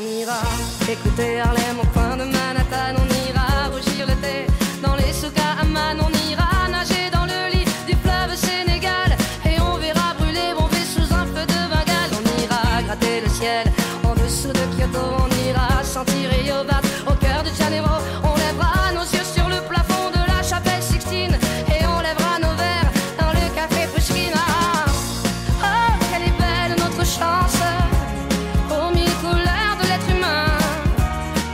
On ira écouter Harlem au coin de Manhattan. On ira rougir le thé dans les souks à Amman. On ira nager dans le lit du fleuve Sénégal. Et on verra brûler Bombay sous un feu de Bengale. On ira gratter le ciel en dessous de Kyoto. On ira sentir Rio Bart au cœur de Janeiro. On lèvera nos yeux sur le plafond de la chapelle Sixtine. Et on lèvera nos verres dans le café Pushkin. Oh, quelle est belle notre chance, aux mille couleurs de l'être humain,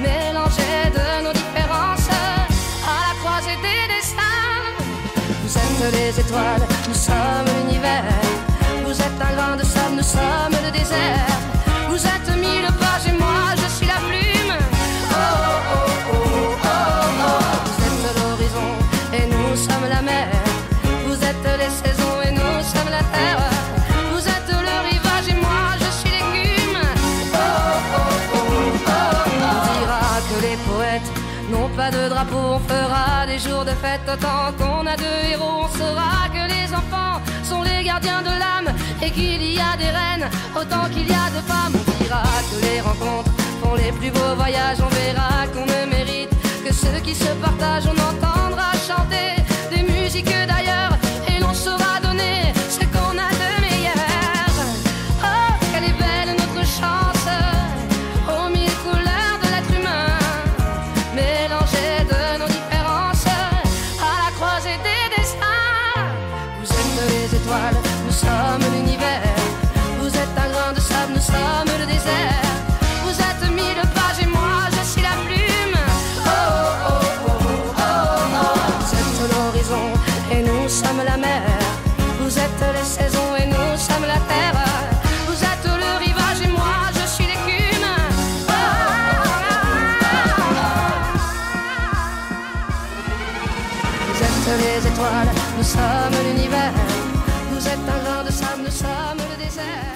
mélangées de nos différences, à la croisée des destins. Vous êtes les étoiles, nous sommes l'univers. Vous êtes un grain de sable, nous sommes le désert. Vous êtes mille pages et moi je suis la plume. Oh, oh, oh, oh, oh, oh. Vous êtes l'horizon et nous sommes la mer. Vous êtes les saisons et nous sommes la terre. Vous êtes le rivage et moi je suis l'écume. Oh, oh, oh, oh, oh. On dira que les poètes n'ont pas de drapeau. On fera des jours de fête autant qu'on a de héros. On saura que les enfants sont les gardiens de l'âme et qu'il y a des reines autant qu'il y a de femmes. On dira que les rencontres font les plus beaux voyages. On verra qu'on ne mérite que ceux qui se partagent. On entendra chanter des musiques d'ailleurs et l'on saura donner ce qu'on a de meilleur. Oh, quelle est belle notre chance, aux mille couleurs de l'être humain, mélangées de nos différences, à la croisée des destins. Vous êtes les étoiles, nous sommes l'univers. Vous êtes un grain de sable, nous sommes le désert. Vous êtes mille pages et moi je suis la plume. Oh, oh, oh, oh, oh, oh. Vous êtes l'horizon et nous sommes la mer. Vous êtes les saisons et nous sommes la terre. Vous êtes le rivage et moi je suis l'écume. Oh, oh, oh. Vous êtes les étoiles, nous sommes l'univers. Vous êtes un grain de sable, nous sommes le désert.